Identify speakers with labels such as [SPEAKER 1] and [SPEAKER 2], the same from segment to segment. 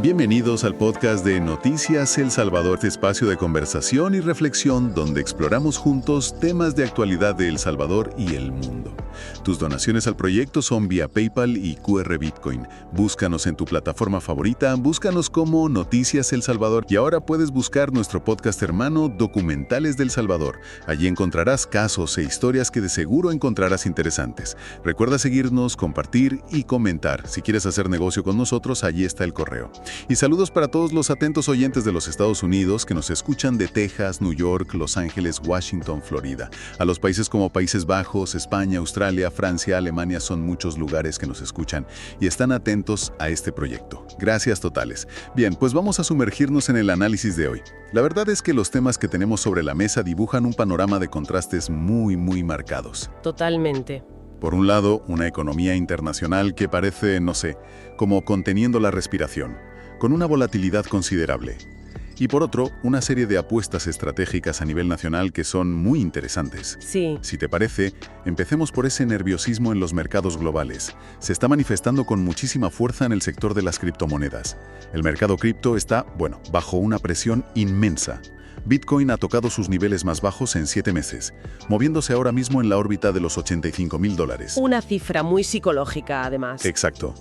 [SPEAKER 1] Bienvenidos al podcast de Noticias El Salvador, este espacio de conversación y reflexión donde exploramos juntos temas de actualidad de El Salvador y el mundo. Tus donaciones al proyecto son vía PayPal y QR Bitcoin. Búscanos en tu plataforma favorita, búscanos como Noticias El Salvador y ahora puedes buscar nuestro podcast hermano Documentales del Salvador. Allí encontrarás casos e historias que de seguro encontrarás interesantes. Recuerda seguirnos, compartir y comentar. Si quieres hacer negocio con nosotros, allí está el correo. Y saludos para todos los atentos oyentes de los Estados Unidos que nos escuchan de Texas, New York, Los Ángeles, Washington, Florida. A los países como Países Bajos, España, Australia, Francia, Alemania son muchos lugares que nos escuchan y están atentos a este proyecto. Gracias totales. Bien, pues vamos a sumergirnos en el análisis de hoy. La verdad es que los temas que tenemos sobre la mesa dibujan un panorama de contrastes muy marcados.
[SPEAKER 2] Totalmente.
[SPEAKER 1] Por un lado, una economía internacional que parece, como conteniendo la respiración, con una volatilidad considerable. Y por otro, una serie de apuestas estratégicas a nivel nacional que son muy interesantes.
[SPEAKER 2] Sí.
[SPEAKER 1] Si te parece, empecemos por ese nerviosismo en los mercados globales. Se está manifestando con muchísima fuerza en el sector de las criptomonedas. El mercado cripto está, bajo una presión inmensa. Bitcoin ha tocado sus niveles más bajos en 7 meses, moviéndose ahora mismo en la órbita de los $85,000.
[SPEAKER 2] Una cifra muy psicológica, además.
[SPEAKER 1] Exacto.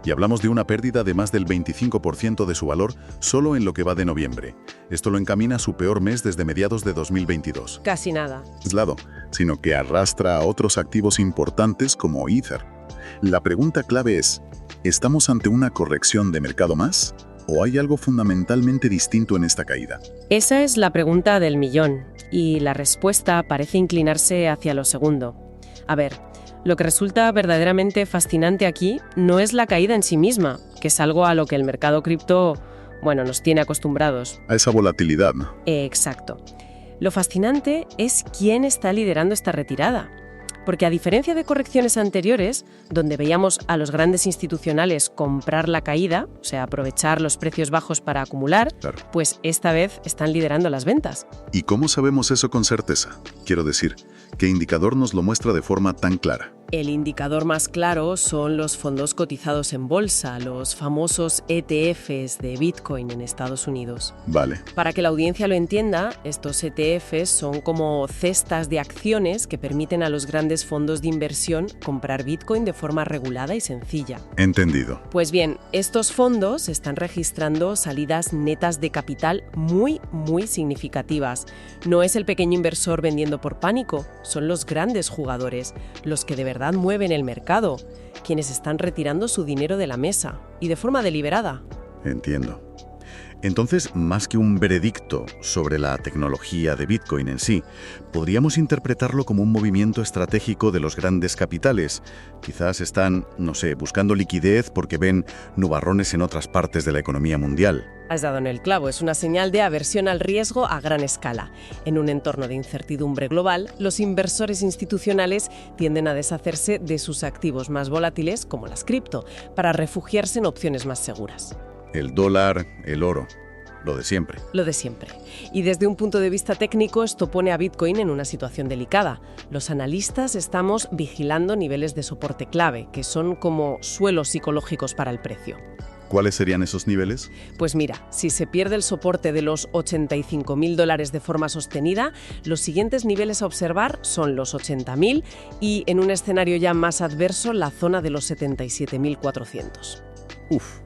[SPEAKER 1] Y hablamos de una pérdida de más del 25% de su valor solo en lo que va de noviembre. Esto lo encamina a su peor mes desde mediados de 2022.
[SPEAKER 2] Casi nada.
[SPEAKER 1] Aislado, sino que arrastra a otros activos importantes como Ether. La pregunta clave es, ¿estamos ante una corrección de mercado más? ¿O hay algo fundamentalmente distinto en esta caída?
[SPEAKER 2] Esa es la pregunta del millón, y la respuesta parece inclinarse hacia lo segundo. A ver, lo que resulta verdaderamente fascinante aquí no es la caída en sí misma, que es algo a lo que el mercado cripto, nos tiene acostumbrados.
[SPEAKER 1] A esa volatilidad.
[SPEAKER 2] Exacto. Lo fascinante es quién está liderando esta retirada. Porque a diferencia de correcciones anteriores, donde veíamos a los grandes institucionales comprar la caída, o sea, aprovechar los precios bajos para acumular,
[SPEAKER 1] Claro.
[SPEAKER 2] Pues esta vez están liderando las ventas.
[SPEAKER 1] ¿Y cómo sabemos eso con certeza? Quiero decir, ¿qué indicador nos lo muestra de forma tan clara?
[SPEAKER 2] El indicador más claro son los fondos cotizados en bolsa, los famosos ETFs de Bitcoin en Estados Unidos.
[SPEAKER 1] Vale.
[SPEAKER 2] Para que la audiencia lo entienda, estos ETFs son como cestas de acciones que permiten a los grandes fondos de inversión comprar Bitcoin de forma regulada y sencilla.
[SPEAKER 1] Entendido.
[SPEAKER 2] Pues bien, estos fondos están registrando salidas netas de capital muy significativas. No es el pequeño inversor vendiendo por pánico, son los grandes jugadores, los que de verdad mueven el mercado, quienes están retirando su dinero de la mesa, y de forma deliberada.
[SPEAKER 1] Entiendo. Entonces, más que un veredicto sobre la tecnología de Bitcoin en sí, podríamos interpretarlo como un movimiento estratégico de los grandes capitales. Quizás están, buscando liquidez porque ven nubarrones en otras partes de la economía mundial.
[SPEAKER 2] Has dado en el clavo, es una señal de aversión al riesgo a gran escala. En un entorno de incertidumbre global, los inversores institucionales tienden a deshacerse de sus activos más volátiles, como las cripto, para refugiarse en opciones más seguras.
[SPEAKER 1] El dólar, el oro, lo de siempre.
[SPEAKER 2] Lo de siempre. Y desde un punto de vista técnico, esto pone a Bitcoin en una situación delicada. Los analistas estamos vigilando niveles de soporte clave, que son como suelos psicológicos para el precio.
[SPEAKER 1] ¿Cuáles serían esos niveles?
[SPEAKER 2] Pues mira, si se pierde el soporte de los $85,000 de forma sostenida, los siguientes niveles a observar son los 80.000 y, en un escenario ya más adverso, la zona de los 77.400.
[SPEAKER 1] Uf.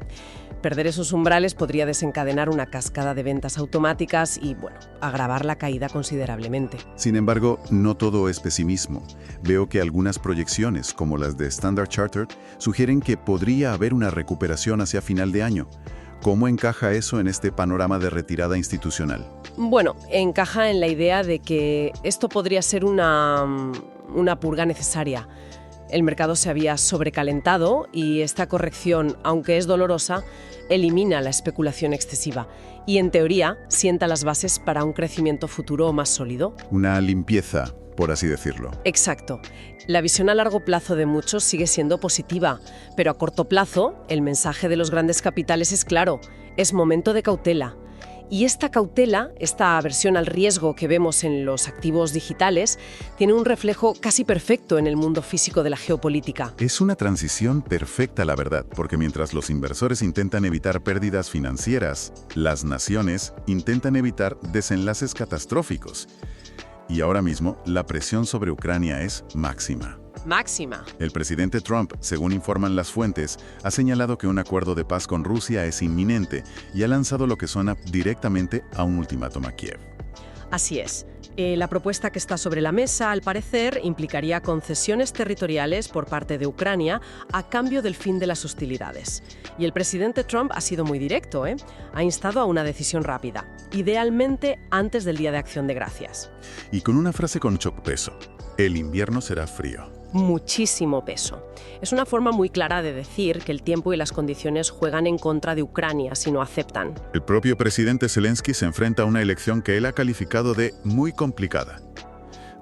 [SPEAKER 2] Perder esos umbrales podría desencadenar una cascada de ventas automáticas y, agravar la caída considerablemente.
[SPEAKER 1] Sin embargo, no todo es pesimismo. Veo que algunas proyecciones, como las de Standard Chartered, sugieren que podría haber una recuperación hacia final de año. ¿Cómo encaja eso en este panorama de retirada institucional?
[SPEAKER 2] Encaja en la idea de que esto podría ser una purga necesaria. El mercado se había sobrecalentado y esta corrección, aunque es dolorosa, elimina la especulación excesiva y, en teoría, sienta las bases para un crecimiento futuro más sólido.
[SPEAKER 1] Una limpieza, por así decirlo.
[SPEAKER 2] Exacto. La visión a largo plazo de muchos sigue siendo positiva, pero a corto plazo, el mensaje de los grandes capitales es claro: es momento de cautela. Y esta cautela, esta aversión al riesgo que vemos en los activos digitales, tiene un reflejo casi perfecto en el mundo físico de la geopolítica.
[SPEAKER 1] Es una transición perfecta, la verdad, porque mientras los inversores intentan evitar pérdidas financieras, las naciones intentan evitar desenlaces catastróficos. Y ahora mismo, la presión sobre Ucrania es máxima.
[SPEAKER 2] Máxima.
[SPEAKER 1] El presidente Trump, según informan las fuentes, ha señalado que un acuerdo de paz con Rusia es inminente y ha lanzado lo que suena directamente a un ultimátum a Kiev.
[SPEAKER 2] Así es. La propuesta que está sobre la mesa, al parecer, implicaría concesiones territoriales por parte de Ucrania a cambio del fin de las hostilidades. Y el presidente Trump ha sido muy directo, Ha instado a una decisión rápida, idealmente antes del Día de Acción de Gracias.
[SPEAKER 1] Y con una frase con peso: el invierno será frío.
[SPEAKER 2] Muchísimo peso. Es una forma muy clara de decir que el tiempo y las condiciones juegan en contra de Ucrania si no aceptan.
[SPEAKER 1] El propio presidente Zelensky se enfrenta a una elección que él ha calificado de muy complicada.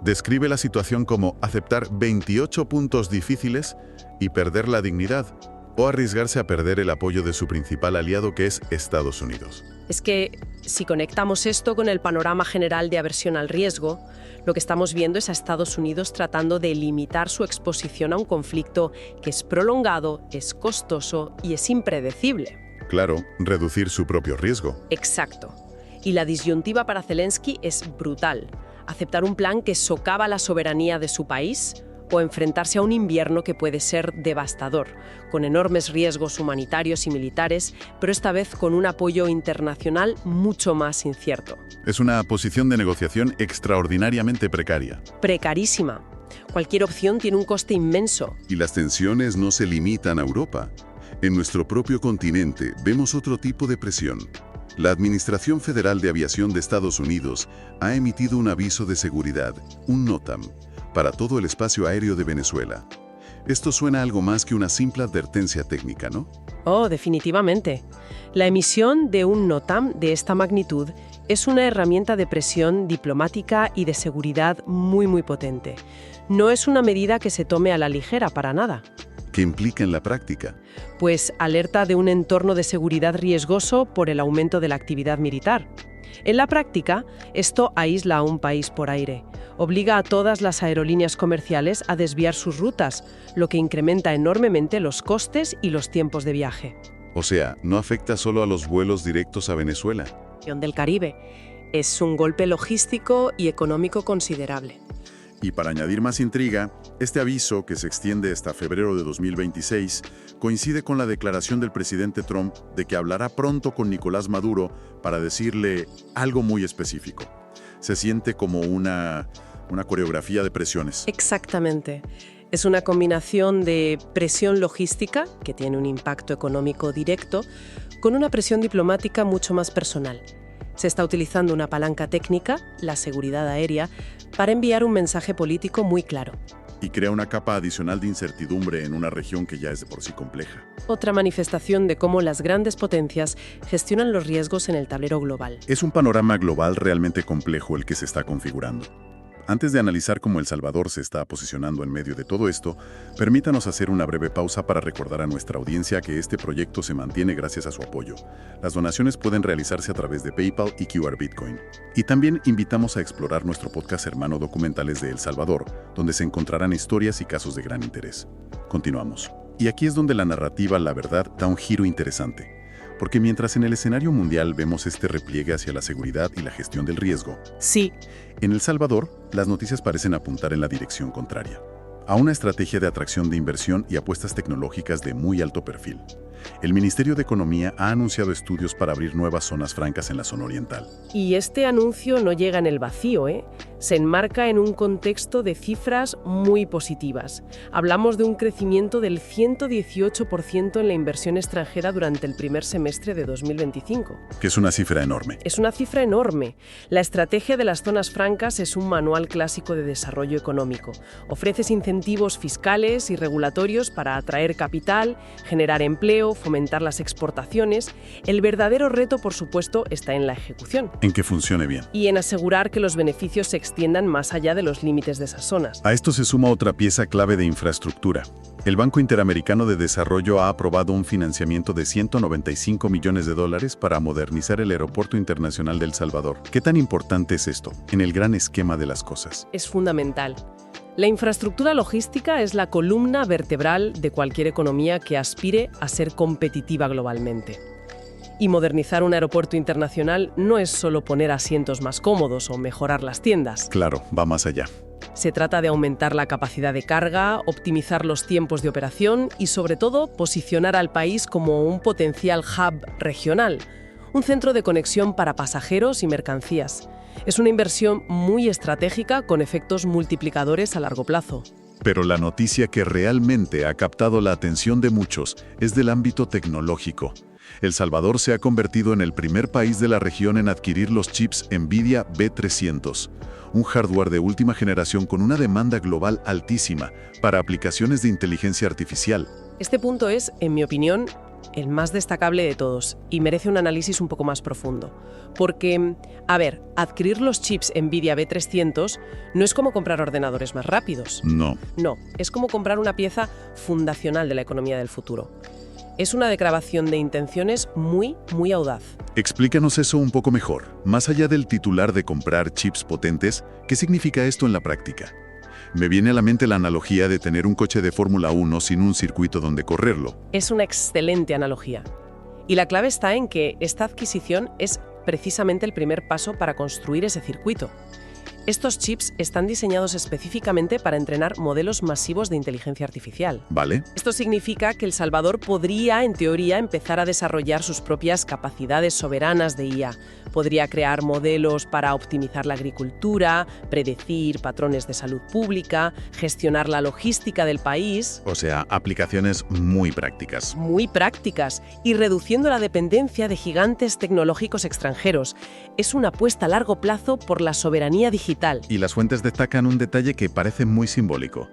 [SPEAKER 1] Describe la situación como aceptar 28 puntos difíciles y perder la dignidad, o arriesgarse a perder el apoyo de su principal aliado, que es Estados Unidos.
[SPEAKER 2] Es que si conectamos esto con el panorama general de aversión al riesgo, lo que estamos viendo es a Estados Unidos tratando de limitar su exposición a un conflicto que es prolongado, es costoso y es impredecible.
[SPEAKER 1] Claro, reducir su propio riesgo.
[SPEAKER 2] Exacto. Y la disyuntiva para Zelensky es brutal. Aceptar un plan que socava la soberanía de su país o enfrentarse a un invierno que puede ser devastador, con enormes riesgos humanitarios y militares, pero esta vez con un apoyo internacional mucho más incierto.
[SPEAKER 1] Es una posición de negociación extraordinariamente precaria.
[SPEAKER 2] Precarísima. Cualquier opción tiene un coste inmenso.
[SPEAKER 1] Y las tensiones no se limitan a Europa. En nuestro propio continente vemos otro tipo de presión. La Administración Federal de Aviación de Estados Unidos ha emitido un aviso de seguridad, un NOTAM, para todo el espacio aéreo de Venezuela. Esto suena a algo más que una simple advertencia técnica, ¿no?
[SPEAKER 2] Oh, definitivamente. La emisión de un NOTAM de esta magnitud es una herramienta de presión diplomática y de seguridad muy potente. No es una medida que se tome a la ligera para nada.
[SPEAKER 1] ¿Qué implica en la práctica?
[SPEAKER 2] Pues alerta de un entorno de seguridad riesgoso por el aumento de la actividad militar. En la práctica, esto aísla a un país por aire. Obliga a todas las aerolíneas comerciales a desviar sus rutas, lo que incrementa enormemente los costes y los tiempos de viaje.
[SPEAKER 1] O sea, no afecta solo a los vuelos directos a Venezuela.
[SPEAKER 2] Del Caribe. Es un golpe logístico y económico considerable.
[SPEAKER 1] Y para añadir más intriga, este aviso, que se extiende hasta febrero de 2026, coincide con la declaración del presidente Trump de que hablará pronto con Nicolás Maduro para decirle algo muy específico. Se siente como una coreografía de presiones.
[SPEAKER 2] Exactamente. Es una combinación de presión logística, que tiene un impacto económico directo, con una presión diplomática mucho más personal. Se está utilizando una palanca técnica, la seguridad aérea, para enviar un mensaje político muy claro.
[SPEAKER 1] Y crea una capa adicional de incertidumbre en una región que ya es de por sí compleja.
[SPEAKER 2] Otra manifestación de cómo las grandes potencias gestionan los riesgos en el tablero global.
[SPEAKER 1] Es un panorama global realmente complejo el que se está configurando. Antes de analizar cómo El Salvador se está posicionando en medio de todo esto, permítanos hacer una breve pausa para recordar a nuestra audiencia que este proyecto se mantiene gracias a su apoyo. Las donaciones pueden realizarse a través de PayPal y QR Bitcoin. Y también invitamos a explorar nuestro podcast hermano Documentales de El Salvador, donde se encontrarán historias y casos de gran interés. Continuamos. Y aquí es donde la narrativa, la verdad, da un giro interesante. Porque mientras en el escenario mundial vemos este repliegue hacia la seguridad y la gestión del riesgo,
[SPEAKER 2] sí,
[SPEAKER 1] en El Salvador, las noticias parecen apuntar en la dirección contraria, a una estrategia de atracción de inversión y apuestas tecnológicas de muy alto perfil. El Ministerio de Economía ha anunciado estudios para abrir nuevas zonas francas en la zona oriental.
[SPEAKER 2] Y este anuncio no llega en el vacío, Se enmarca en un contexto de cifras muy positivas. Hablamos de un crecimiento del 118% en la inversión extranjera durante el primer semestre de 2025.
[SPEAKER 1] Que es una cifra enorme.
[SPEAKER 2] Es una cifra enorme. La estrategia de las zonas francas es un manual clásico de desarrollo económico. Ofreces incentivos fiscales y regulatorios para atraer capital, generar empleo, fomentar las exportaciones. El verdadero reto, por supuesto, está en la ejecución.
[SPEAKER 1] En que funcione bien.
[SPEAKER 2] Y en asegurar que los beneficios se extiendan más allá de los límites de esas zonas.
[SPEAKER 1] A esto se suma otra pieza clave de infraestructura: El Banco Interamericano de Desarrollo ha aprobado un financiamiento de $195 millones para modernizar el Aeropuerto Internacional de El Salvador. ¿Qué tan importante es esto en el gran esquema de las cosas?
[SPEAKER 2] Es fundamental. La infraestructura logística es la columna vertebral de cualquier economía que aspire a ser competitiva globalmente. Y modernizar un aeropuerto internacional no es solo poner asientos más cómodos o mejorar las tiendas.
[SPEAKER 1] Claro, va más allá.
[SPEAKER 2] Se trata de aumentar la capacidad de carga, optimizar los tiempos de operación y, sobre todo, posicionar al país como un potencial hub regional, un centro de conexión para pasajeros y mercancías. Es una inversión muy estratégica con efectos multiplicadores a largo plazo.
[SPEAKER 1] Pero la noticia que realmente ha captado la atención de muchos es del ámbito tecnológico. El Salvador se ha convertido en el primer país de la región en adquirir los chips NVIDIA B300, un hardware de última generación con una demanda global altísima para aplicaciones de inteligencia artificial.
[SPEAKER 2] Este punto es, en mi opinión, el más destacable de todos y merece un análisis un poco más profundo. Porque, adquirir los chips NVIDIA B300 no es como comprar ordenadores más rápidos.
[SPEAKER 1] No.
[SPEAKER 2] No, es como comprar una pieza fundacional de la economía del futuro. Es una declaración de intenciones muy, muy audaz.
[SPEAKER 1] Explícanos eso un poco mejor. Más allá del titular de comprar chips potentes, ¿qué significa esto en la práctica? Me viene a la mente la analogía de tener un coche de Fórmula 1 sin un circuito donde correrlo.
[SPEAKER 2] Es una excelente analogía. Y la clave está en que esta adquisición es precisamente el primer paso para construir ese circuito. Estos chips están diseñados específicamente para entrenar modelos masivos de inteligencia artificial.
[SPEAKER 1] ¿Vale?
[SPEAKER 2] Esto significa que El Salvador podría, en teoría, empezar a desarrollar sus propias capacidades soberanas de IA. Podría crear modelos para optimizar la agricultura, predecir patrones de salud pública, gestionar la logística del país.
[SPEAKER 1] O sea, aplicaciones muy prácticas.
[SPEAKER 2] Muy prácticas y reduciendo la dependencia de gigantes tecnológicos extranjeros. Es una apuesta a largo plazo por la soberanía digital.
[SPEAKER 1] Y las fuentes destacan un detalle que parece muy simbólico,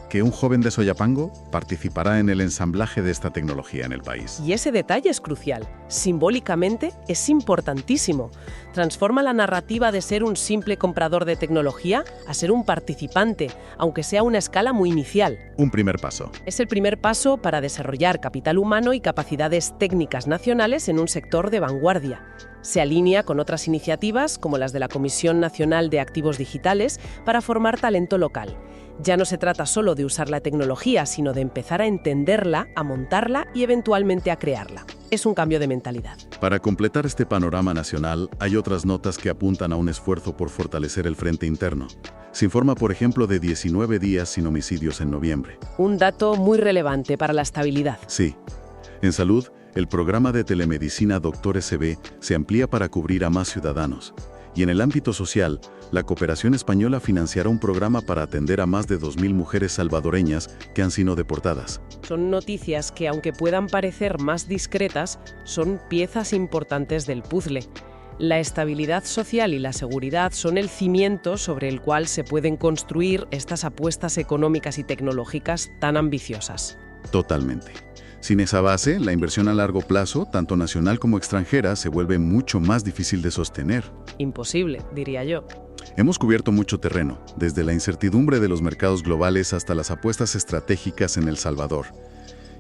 [SPEAKER 1] que un joven de Soyapango participará en el ensamblaje de esta tecnología en el país.
[SPEAKER 2] Y ese detalle es crucial. Simbólicamente es importantísimo. Transforma la narrativa de ser un simple comprador de tecnología a ser un participante, aunque sea a una escala muy inicial.
[SPEAKER 1] Un primer paso.
[SPEAKER 2] Es el primer paso para desarrollar capital humano y capacidades técnicas nacionales en un sector de vanguardia. Se alinea con otras iniciativas como las de la Comisión Nacional de Activos Digitales para formar talento local. Ya no se trata solo de usar la tecnología, sino de empezar a entenderla, a montarla y eventualmente a crearla. Es un cambio de mentalidad.
[SPEAKER 1] Para completar este panorama nacional, hay otras notas que apuntan a un esfuerzo por fortalecer el frente interno. Se informa, por ejemplo, de 19 días sin homicidios en noviembre.
[SPEAKER 2] Un dato muy relevante para la estabilidad.
[SPEAKER 1] Sí. En salud, el programa de telemedicina Doctor SB se amplía para cubrir a más ciudadanos. Y en el ámbito social, la Cooperación Española financiará un programa para atender a más de 2.000 mujeres salvadoreñas que han sido deportadas.
[SPEAKER 2] Son noticias que, aunque puedan parecer más discretas, son piezas importantes del puzzle. La estabilidad social y la seguridad son el cimiento sobre el cual se pueden construir estas apuestas económicas y tecnológicas tan ambiciosas.
[SPEAKER 1] Totalmente. Sin esa base, la inversión a largo plazo, tanto nacional como extranjera, se vuelve mucho más difícil de sostener.
[SPEAKER 2] Imposible, diría yo.
[SPEAKER 1] Hemos cubierto mucho terreno, desde la incertidumbre de los mercados globales hasta las apuestas estratégicas en El Salvador.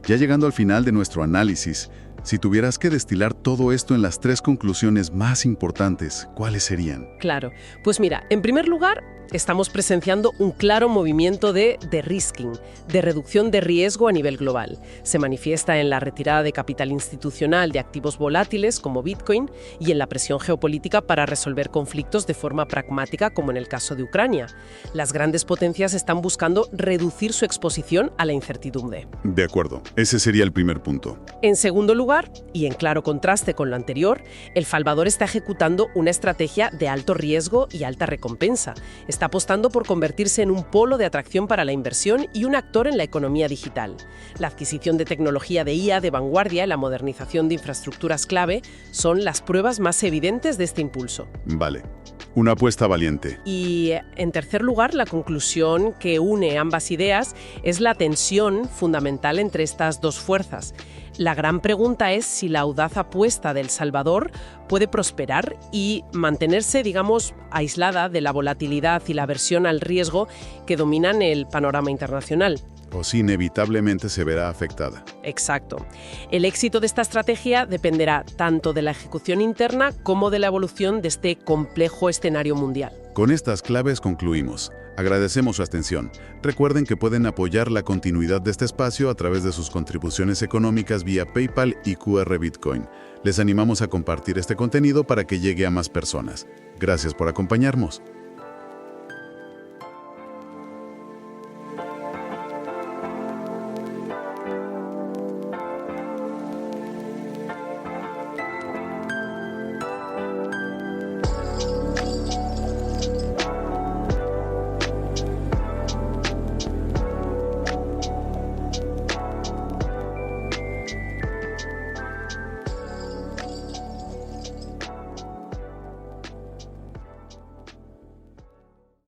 [SPEAKER 1] Ya llegando al final de nuestro análisis, si tuvieras que destilar todo esto en las 3 conclusiones más importantes, ¿cuáles serían?
[SPEAKER 2] Claro. Pues mira, en primer lugar, estamos presenciando un claro movimiento de de-risking, de reducción de riesgo a nivel global. Se manifiesta en la retirada de capital institucional de activos volátiles como Bitcoin y en la presión geopolítica para resolver conflictos de forma pragmática, como en el caso de Ucrania. Las grandes potencias están buscando reducir su exposición a la incertidumbre.
[SPEAKER 1] De acuerdo, ese sería el primer punto.
[SPEAKER 2] En segundo lugar, y en claro contraste con lo anterior, El Salvador está ejecutando una estrategia de alto riesgo y alta recompensa. Está apostando por convertirse en un polo de atracción para la inversión y un actor en la economía digital. La adquisición de tecnología de IA de vanguardia y la modernización de infraestructuras clave son las pruebas más evidentes de este impulso.
[SPEAKER 1] Vale. Una apuesta valiente.
[SPEAKER 2] Y, en tercer lugar, la conclusión que une ambas ideas es la tensión fundamental entre estas dos fuerzas. La gran pregunta es si la audaz apuesta de El Salvador puede prosperar y mantenerse, digamos, aislada de la volatilidad y la aversión al riesgo que dominan el panorama internacional.
[SPEAKER 1] O si inevitablemente se verá afectada.
[SPEAKER 2] Exacto. El éxito de esta estrategia dependerá tanto de la ejecución interna como de la evolución de este complejo escenario mundial.
[SPEAKER 1] Con estas claves concluimos. Agradecemos su atención. Recuerden que pueden apoyar la continuidad de este espacio a través de sus contribuciones económicas vía PayPal y QR Bitcoin. Les animamos a compartir este contenido para que llegue a más personas. Gracias por acompañarnos.